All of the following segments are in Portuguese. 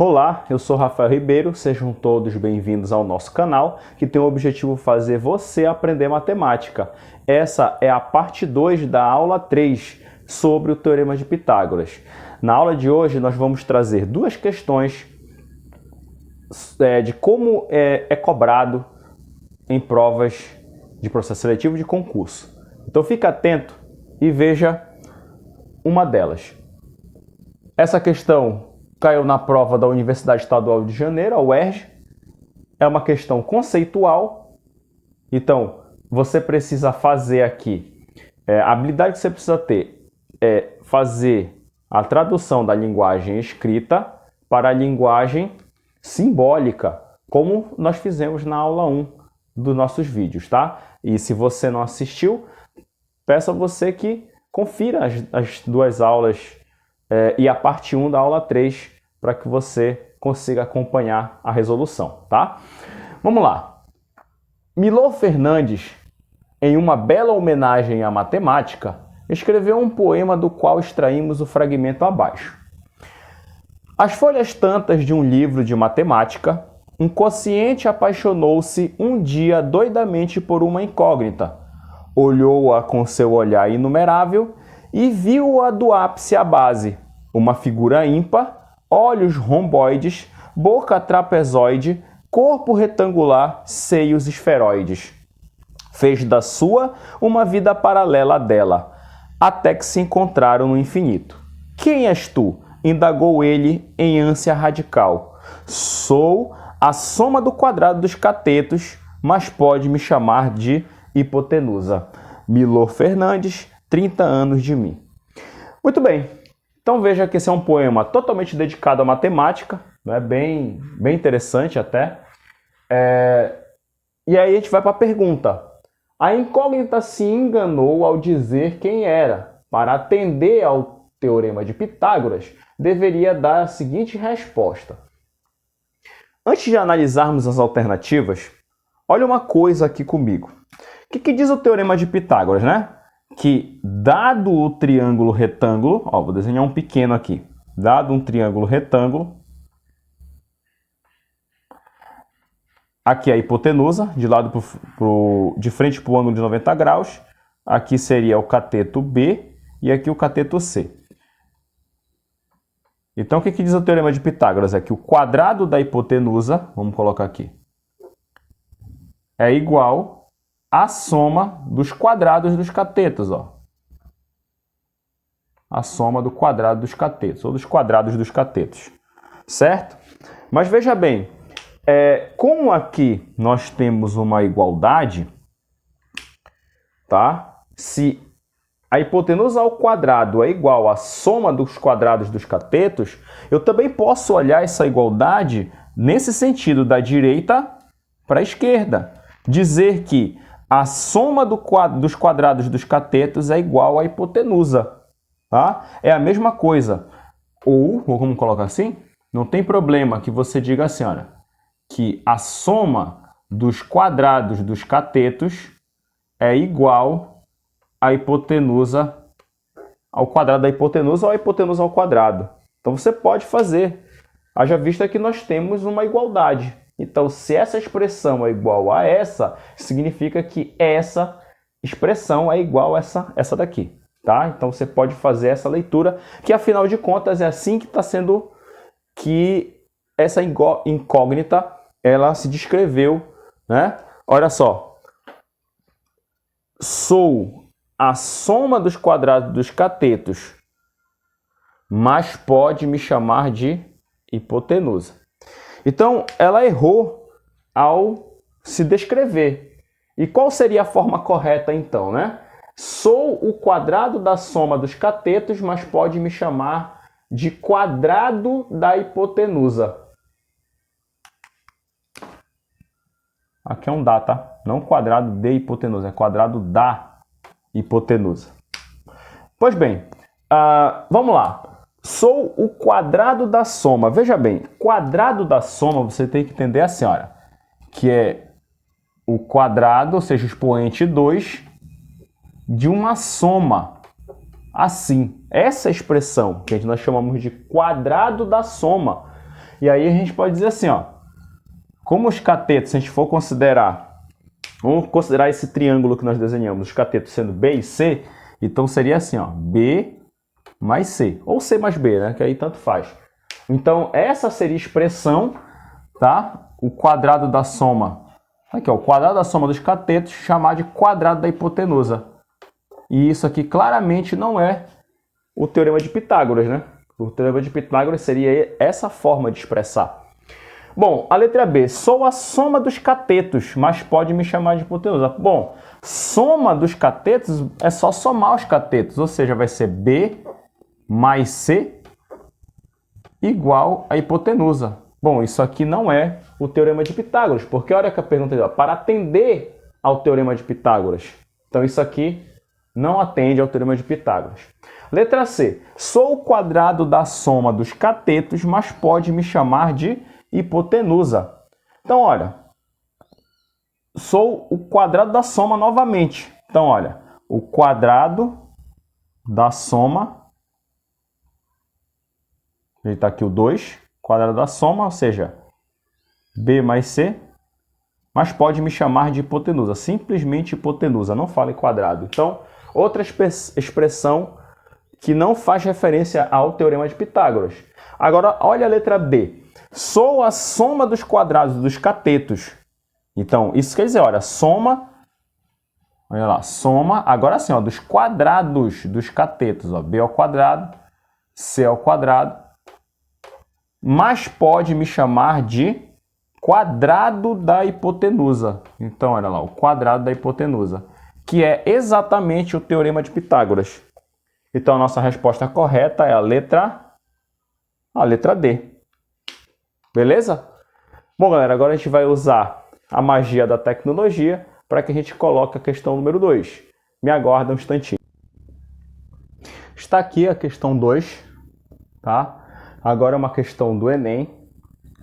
Olá, eu sou Rafael Ribeiro, sejam todos bem-vindos ao nosso canal, que tem o objetivo de fazer você aprender matemática. Essa é a parte 2 da aula 3 sobre o Teorema de Pitágoras. Na aula de hoje nós vamos trazer duas questões de como é cobrado em provas de processo seletivo de concurso. Então fique atento e veja uma delas. Essa questão caiu na prova da Universidade Estadual de Janeiro, a UERJ. É uma questão conceitual. Então, você precisa fazer aqui, a habilidade que você precisa ter é fazer a tradução da linguagem escrita para a linguagem simbólica, como nós fizemos na aula 1 dos nossos vídeos, tá? E se você não assistiu, peço a você que confira as duas aulas e a parte 1 da aula 3 para que você consiga acompanhar a resolução, tá? Vamos lá. Milor Fernandes, em uma bela homenagem à matemática, escreveu um poema do qual extraímos o fragmento abaixo. Às folhas tantas de um livro de matemática, um quociente apaixonou-se um dia doidamente por uma incógnita. Olhou-a com seu olhar inumerável e viu-a do ápice à base, uma figura ímpar, olhos romboides, boca trapezoide, corpo retangular, seios esferoides. Fez da sua uma vida paralela à dela, até que se encontraram no infinito. Quem és tu? Indagou ele em ânsia radical. Sou a soma do quadrado dos catetos, mas pode me chamar de hipotenusa. Milor Fernandes, 30 anos de mim. Muito bem, então veja que esse é um poema totalmente dedicado à matemática, né? bem interessante até. E aí a gente vai para a pergunta. A incógnita se enganou ao dizer quem era. Para atender ao Teorema de Pitágoras, deveria dar a seguinte resposta. Antes de analisarmos as alternativas, olha uma coisa aqui comigo. O que diz o Teorema de Pitágoras, né? Que dado o triângulo retângulo, vou desenhar um pequeno aqui, dado um triângulo retângulo, aqui é a hipotenusa, de frente para o ângulo de 90 graus, aqui seria o cateto B e aqui o cateto C. Então o que diz o Teorema de Pitágoras? É que o quadrado da hipotenusa, vamos colocar aqui, é igual a soma dos quadrados dos catetos, A soma do quadrado dos catetos, ou dos quadrados dos catetos, certo? Mas veja bem, como aqui nós temos uma igualdade, tá? Se a hipotenusa ao quadrado é igual à soma dos quadrados dos catetos, eu também posso olhar essa igualdade nesse sentido, da direita para a esquerda. Dizer que a soma dos quadrados dos catetos é igual à hipotenusa, tá? É a mesma coisa. Ou vamos colocar assim? Não tem problema que você diga assim, olha, que a soma dos quadrados dos catetos é igual à hipotenusa ao quadrado da hipotenusa ou a hipotenusa ao quadrado. Então você pode fazer. Haja vista que nós temos uma igualdade. Então, se essa expressão é igual a essa, significa que essa expressão é igual a essa daqui, tá? Então, você pode fazer essa leitura, que afinal de contas é assim que está sendo, que essa incógnita, ela se descreveu, né? Olha só. Sou a soma dos quadrados dos catetos, mas pode me chamar de hipotenusa. Então, ela errou ao se descrever. E qual seria a forma correta, então, né? Sou o quadrado da soma dos catetos, mas pode me chamar de quadrado da hipotenusa. Aqui é um dá, tá? Não quadrado de hipotenusa, é quadrado da hipotenusa. Pois bem, vamos lá. Sou o quadrado da soma. Veja bem, quadrado da soma você tem que entender assim, olha, que é o quadrado, ou seja, o expoente 2, de uma soma. Assim, essa expressão que nós chamamos de quadrado da soma. E aí a gente pode dizer assim, ó, como os catetos, se a gente for considerar, vamos considerar esse triângulo que nós desenhamos, os catetos sendo B e C, então seria assim, ó, B mais C, ou C mais B, né, que aí tanto faz. Então essa seria a expressão, tá? O quadrado da soma, aqui ó, o quadrado da soma dos catetos, chamado de quadrado da hipotenusa. E isso aqui claramente não é o teorema de Pitágoras, né? O teorema de Pitágoras seria essa forma de expressar. Bom, a letra B, sou a soma dos catetos, mas pode me chamar de hipotenusa. Bom, soma dos catetos é só somar os catetos, ou seja, vai ser B mais C igual a hipotenusa. Bom, isso aqui não é o teorema de Pitágoras, porque olha que a pergunta é para atender ao teorema de Pitágoras. Então isso aqui não atende ao teorema de Pitágoras. Letra C, sou o quadrado da soma dos catetos, mas pode me chamar de hipotenusa. Então, olha, sou o quadrado da soma novamente. Então, olha, o quadrado da soma, está aqui o 2, quadrado da soma, ou seja, B mais C, mas pode me chamar de hipotenusa, simplesmente hipotenusa, não fala em quadrado. Então, outra expressão que não faz referência ao teorema de Pitágoras. Agora, olha a letra B. Sou a soma dos quadrados dos catetos. Então, isso quer dizer, olha, soma, olha lá, soma, agora sim, ó, dos quadrados dos catetos, ó, B ao quadrado, C ao quadrado, mas pode me chamar de quadrado da hipotenusa. Então, olha lá, o quadrado da hipotenusa, que é exatamente o teorema de Pitágoras. Então, a nossa resposta correta é a letra D. Beleza? Bom, galera, agora a gente vai usar a magia da tecnologia para que a gente coloque a questão número 2. Me aguarda um instantinho. Está aqui a questão 2, tá? Agora é uma questão do Enem,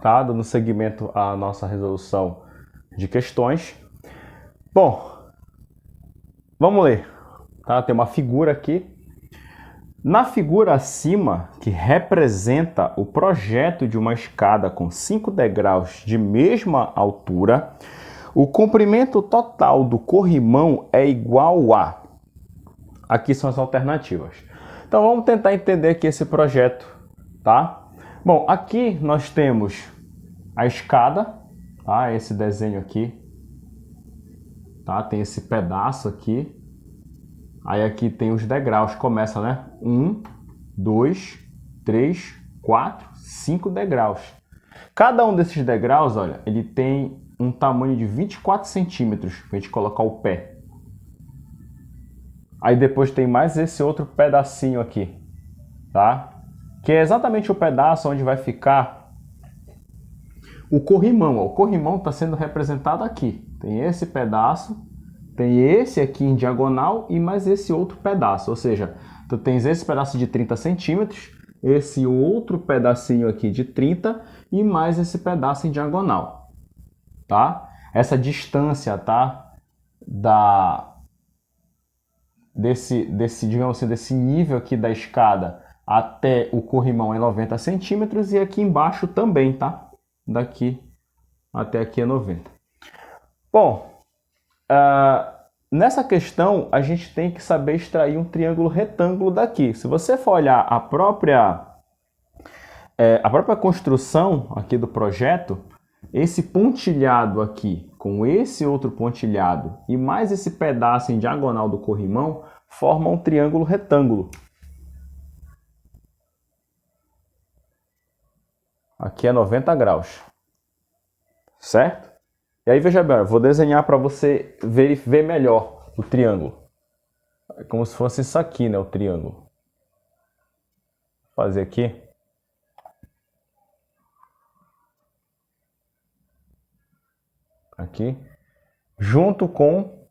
tá? Dando seguimento à nossa resolução de questões. Bom, vamos ler, tá? Tem uma figura aqui. Na figura acima, que representa o projeto de uma escada com 5 degraus de mesma altura, o comprimento total do corrimão é igual a... Aqui são as alternativas. Então vamos tentar entender aqui esse projeto, tá? Bom, aqui nós temos a escada, tá? Esse desenho aqui, tá? Tem esse pedaço aqui. Aí aqui tem os degraus, começa, né? 1, 2, 3, 4, 5 degraus. Cada um desses degraus, olha, ele tem um tamanho de 24 centímetros para a gente colocar o pé. Aí depois tem mais esse outro pedacinho aqui, tá? Que é exatamente o pedaço onde vai ficar o corrimão. O corrimão está sendo representado aqui. Tem esse pedaço. Tem esse aqui em diagonal e mais esse outro pedaço. Ou seja, tu tens esse pedaço de 30 centímetros, esse outro pedacinho aqui de 30 e mais esse pedaço em diagonal. Tá? Essa distância, tá? Digamos assim, desse nível aqui da escada até o corrimão é 90 centímetros e aqui embaixo também, tá? Daqui até aqui é 90. Bom, nessa questão, a gente tem que saber extrair um triângulo retângulo daqui. Se você for olhar a própria construção aqui do projeto, esse pontilhado aqui com esse outro pontilhado e mais esse pedaço em diagonal do corrimão formam um triângulo retângulo. Aqui é 90 graus, certo? E aí, veja bem, eu vou desenhar para você ver melhor o triângulo. É como se fosse isso aqui, né, o triângulo. Vou fazer aqui. Aqui. Junto com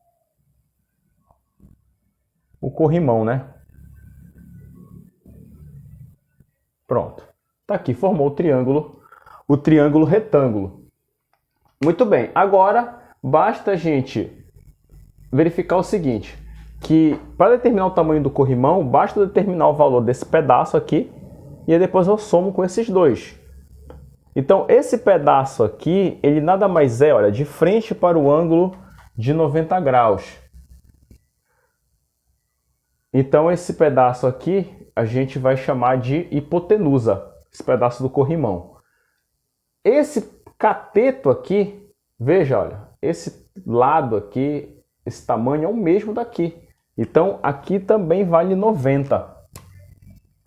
o corrimão, né? Pronto. Tá aqui, formou o triângulo retângulo. Muito bem, agora basta a gente verificar o seguinte, que para determinar o tamanho do corrimão, basta determinar o valor desse pedaço aqui, e aí depois eu somo com esses dois. Então, esse pedaço aqui, ele nada mais é, olha, de frente para o ângulo de 90 graus. Então, esse pedaço aqui, a gente vai chamar de hipotenusa, esse pedaço do corrimão. Esse cateto aqui, veja, olha, esse lado aqui, esse tamanho é o mesmo daqui. Então, aqui também vale 90.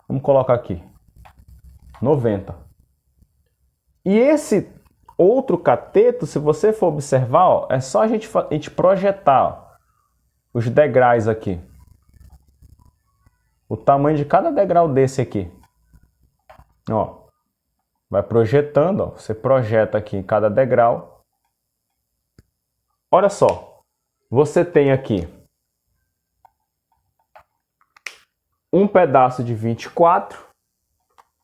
Vamos colocar aqui, 90. E esse outro cateto, se você for observar, ó, é só a gente projetar, ó, os degraus aqui. O tamanho de cada degrau desse aqui. Ó, vai projetando, ó, você projeta aqui em cada degrau. Olha só, você tem aqui um pedaço de 24,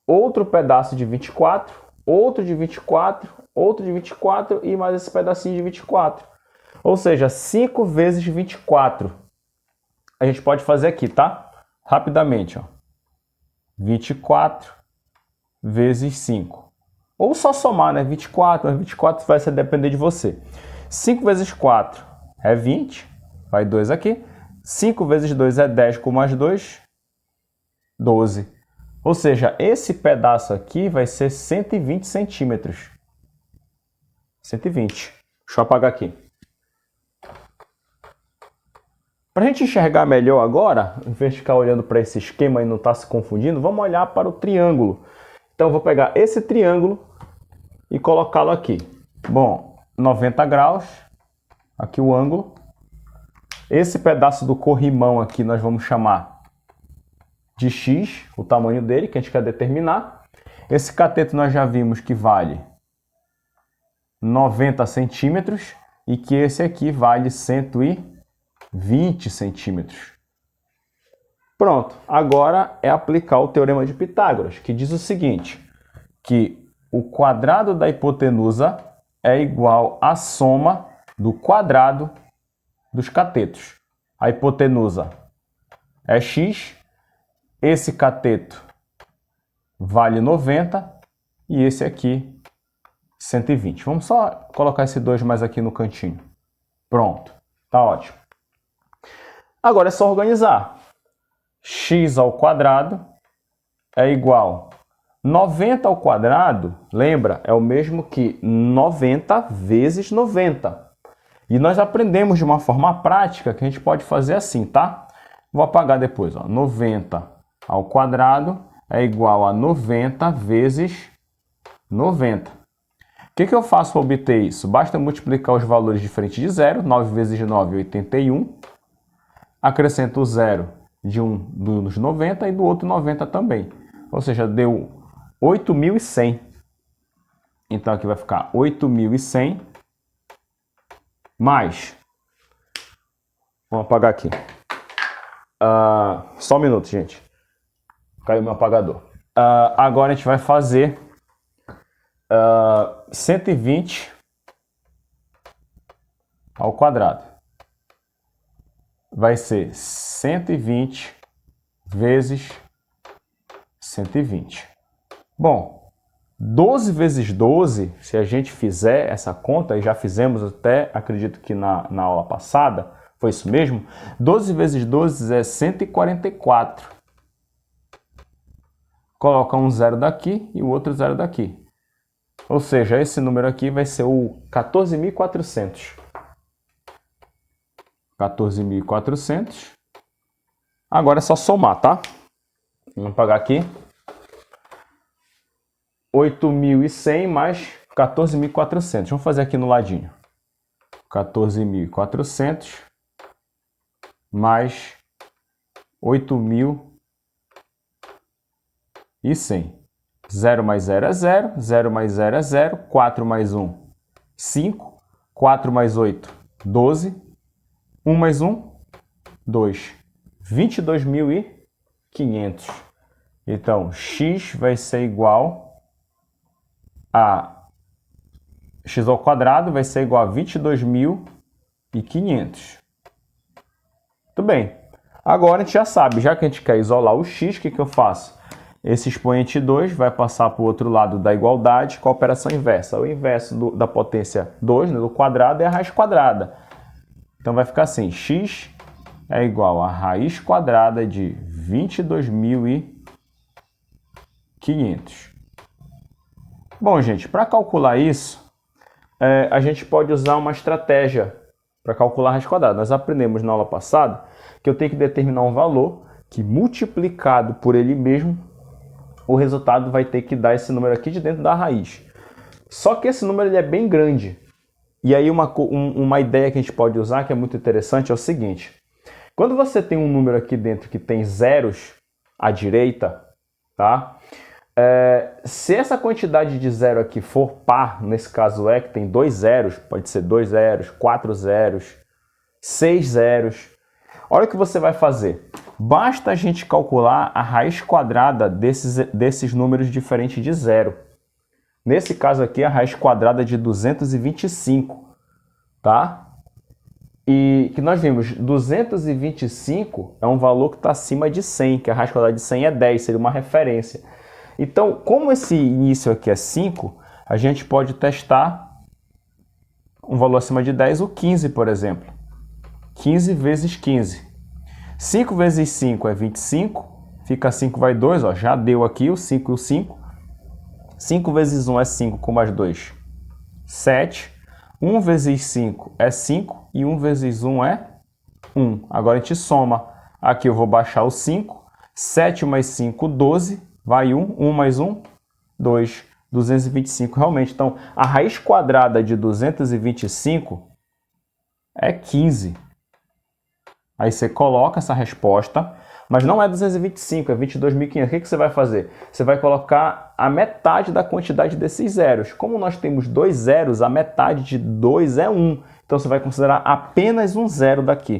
outro pedaço de 24, outro de 24, outro de 24 e mais esse pedacinho de 24. Ou seja, 5 vezes 24. A gente pode fazer aqui, tá? Rapidamente, ó. 24 vezes 5. Ou só somar, né? 24, mas 24 vai depender de você. 5 vezes 4 é 20, vai 2 aqui. 5 vezes 2 é 10, com mais 2, 12. Ou seja, esse pedaço aqui vai ser 120 centímetros. 120. Deixa eu apagar aqui. Para a gente enxergar melhor agora, em vez de ficar olhando para esse esquema e não estar se confundindo, vamos olhar para o triângulo. Então, eu vou pegar esse triângulo e colocá-lo aqui. Bom, 90 graus. Aqui o ângulo. Esse pedaço do corrimão aqui nós vamos chamar de X, o tamanho dele, que a gente quer determinar. Esse cateto nós já vimos que vale 90 centímetros e que esse aqui vale 120 centímetros. Pronto, agora é aplicar o Teorema de Pitágoras, que diz o seguinte, que o quadrado da hipotenusa é igual à soma do quadrado dos catetos. A hipotenusa é X, esse cateto vale 90 e esse aqui 120. Vamos só colocar esse 2 mais aqui no cantinho. Pronto, tá ótimo. Agora é só organizar. X ao quadrado é igual 90 ao quadrado, lembra, é o mesmo que 90 vezes 90. E nós aprendemos de uma forma prática que a gente pode fazer assim, tá? Vou apagar depois, ó. 90 ao quadrado é igual a 90 vezes 90. O que eu faço para obter isso? Basta multiplicar os valores de frente de zero. 9 vezes 9 é 81. Acrescento o zero de um dos 90 e do outro 90 também. Ou seja, deu 8.100. Então aqui vai ficar 8.100 mais... Vamos apagar aqui. Só um minuto, gente. Caiu meu apagador. Agora a gente vai fazer 120 ao quadrado. Vai ser 120 vezes 120. Bom, 12 vezes 12, se a gente fizer essa conta, e já fizemos até, acredito que na aula passada, foi isso mesmo? 12 vezes 12 é 144. Coloca um zero daqui e o outro zero daqui. Ou seja, esse número aqui vai ser o 14.400. 14.400. Agora é só somar, tá? Vamos apagar aqui. 8.100 mais 14.400. Vamos fazer aqui no ladinho. 14.400 mais 8.100. 0 mais 0 é 0. 0 mais 0 é 0. 4 mais 1, 5. 4 mais 8, 12. 1 mais 1, 2. 22.500. Então, x vai ser igual a... x ao quadrado vai ser igual a 22.500. Muito bem. Agora a gente já sabe, já que a gente quer isolar o x, o que eu faço? esse expoente 2 vai passar para o outro lado da igualdade com a operação inversa. O inverso da potência 2, né, do quadrado, é a raiz quadrada. Então vai ficar assim, x é igual a raiz quadrada de 22.500. Bom, gente, para calcular isso, a gente pode usar uma estratégia para calcular a raiz quadrada. Nós aprendemos na aula passada que eu tenho que determinar um valor que, multiplicado por ele mesmo, o resultado vai ter que dar esse número aqui de dentro da raiz. Só que esse número ele é bem grande. E aí uma ideia que a gente pode usar, que é muito interessante, é o seguinte. Quando você tem um número aqui dentro que tem zeros à direita, tá? Se essa quantidade de zero aqui for par, nesse caso que tem 2 zeros, pode ser 2 zeros, 4 zeros, 6 zeros. Olha o que você vai fazer. Basta a gente calcular a raiz quadrada desses números diferentes de zero. Nesse caso aqui, a raiz quadrada de 225, tá? E que nós vimos, 225 é um valor que está acima de 100, que a raiz quadrada de 100 é 10, seria uma referência. Então, como esse início aqui é 5, a gente pode testar um valor acima de 10, o 15, por exemplo. 15 vezes 15. 5 vezes 5 é 25, fica 5 vai 2, ó, já deu aqui o 5 e o 5. 5 vezes 1 é 5, com mais 2, 7. 1 vezes 5 é 5 e 1 vezes 1 é 1. Agora a gente soma. Aqui eu vou baixar o 5. 7 mais 5, 12. Vai 1. 1 mais 1, 2. 225 realmente. Então, a raiz quadrada de 225 é 15. Aí você coloca essa resposta, mas não é 225, é 22.500. O que você vai fazer? Você vai colocar a metade da quantidade desses zeros. Como nós temos 2 zeros, a metade de 2 é 1. Então você vai considerar apenas um zero daqui.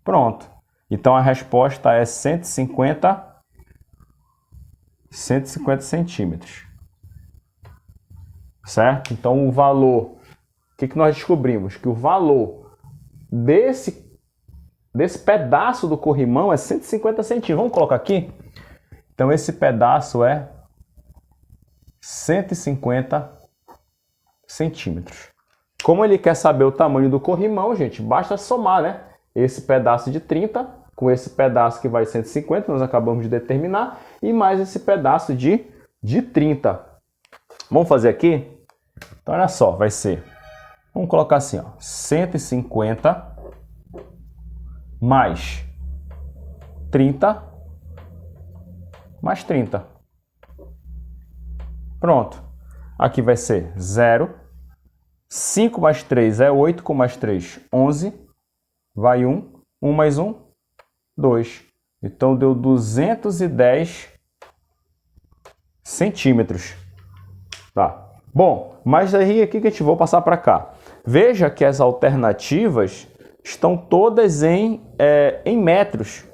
Pronto. Então a resposta é 150 centímetros. Certo? Então o valor, o que nós descobrimos? Que o valor desse pedaço do corrimão é 150 centímetros. Vamos colocar aqui? Então esse pedaço é 150 centímetros. Como ele quer saber o tamanho do corrimão, gente, basta somar, né? Esse pedaço de 30 com esse pedaço que vai 150, nós acabamos de determinar, e mais esse pedaço de 30. Vamos fazer aqui? Então olha só, vai ser, vamos colocar assim, ó, 150 mais 30 mais 30. Pronto. Aqui vai ser 0. 5 mais 3 é 8, com mais 3, 11. Vai 1. 1 mais 1, 2. Então deu 210 centímetros. Tá. Bom, mas aí aqui que a gente vai passar para cá. Veja que as alternativas estão todas em metros,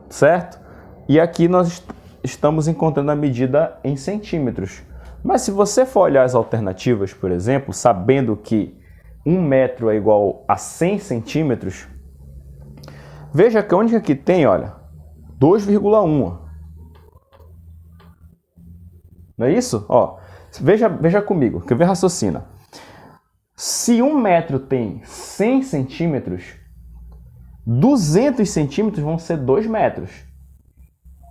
certo? E aqui nós estamos encontrando a medida em centímetros. Mas se você for olhar as alternativas, por exemplo, sabendo que 1 metro é igual a 100 centímetros, veja que a única que tem, olha, 2,1. Não é isso? Ó, veja comigo, quer ver, raciocina. Se 1 metro tem 100 centímetros, 200 centímetros vão ser 2 metros.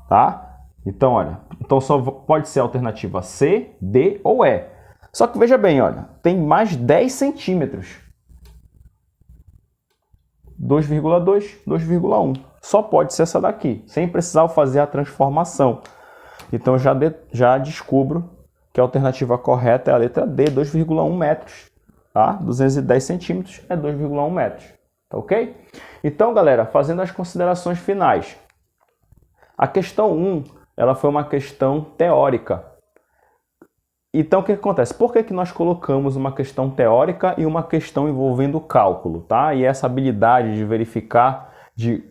Tá? Então, olha, então só pode ser a alternativa C, D ou E. Só que veja bem, olha, tem mais 10 centímetros. 2,2, 2,1. Só pode ser essa daqui, sem precisar fazer a transformação. Então, já descubro que a alternativa correta é a letra D, 2,1 metros. Tá? 210 centímetros é 2,1 metros. Tá ok? Então, galera, fazendo as considerações finais. A questão 1, ela foi uma questão teórica. Então, o que acontece? Por que nós colocamos uma questão teórica e uma questão envolvendo cálculo, tá? E essa habilidade de verificar, de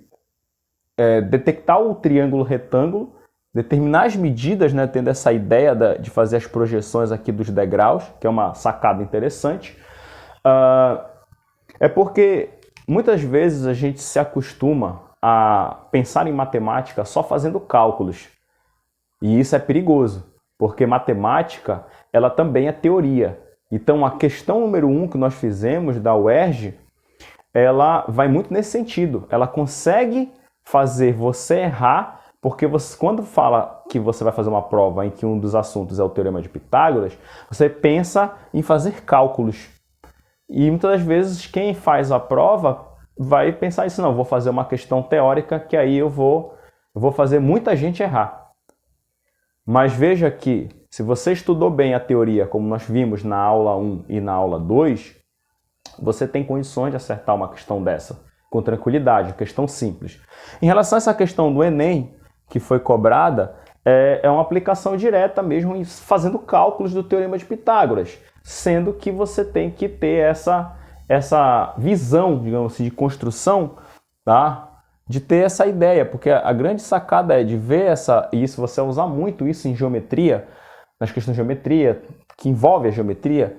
detectar o triângulo retângulo, determinar as medidas, né, tendo essa ideia de fazer as projeções aqui dos degraus, que é uma sacada interessante. É porque muitas vezes a gente se acostuma a pensar em matemática só fazendo cálculos. E isso é perigoso, porque matemática ela também é teoria. Então a questão número 1 que nós fizemos da UERJ, ela vai muito nesse sentido. Ela consegue fazer você errar, porque você, quando fala que você vai fazer uma prova em que um dos assuntos é o Teorema de Pitágoras, você pensa em fazer cálculos. E muitas das vezes quem faz a prova vai pensar isso, não, vou fazer uma questão teórica que aí eu vou fazer muita gente errar. Mas veja que se você estudou bem a teoria, como nós vimos na aula 1 e na aula 2, você tem condições de acertar uma questão dessa, com tranquilidade, questão simples. Em relação a essa questão do Enem, que foi cobrada, é uma aplicação direta mesmo, fazendo cálculos do Teorema de Pitágoras, sendo que você tem que ter essa visão, digamos assim, de construção, tá? De ter essa ideia, porque a grande sacada é de ver isso, você vai usar muito isso em geometria, nas questões de geometria, que envolve a geometria,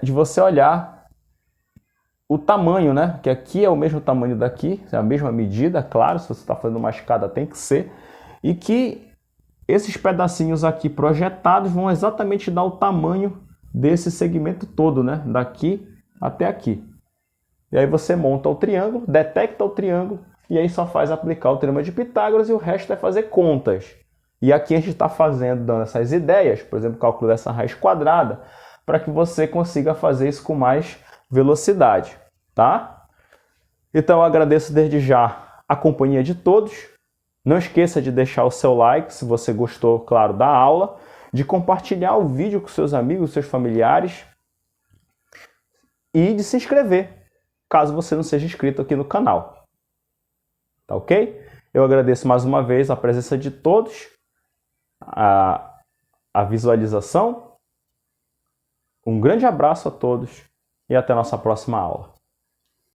de você olhar o tamanho, né? Que aqui é o mesmo tamanho daqui, é a mesma medida, claro, se você está fazendo uma escada tem que ser, e que esses pedacinhos aqui projetados vão exatamente dar o tamanho desse segmento todo, né? Daqui até aqui. E aí você monta o triângulo, detecta o triângulo, e aí só faz aplicar o Teorema de Pitágoras e o resto é fazer contas. E aqui a gente está dando essas ideias, por exemplo, cálculo dessa raiz quadrada, para que você consiga fazer isso com mais velocidade, tá? Então eu agradeço desde já a companhia de todos. Não esqueça de deixar o seu like se você gostou, claro, da aula, de compartilhar o vídeo com seus amigos, seus familiares e de se inscrever, caso você não seja inscrito aqui no canal. Tá ok? Eu agradeço mais uma vez a presença de todos, a visualização. Um grande abraço a todos e até a nossa próxima aula.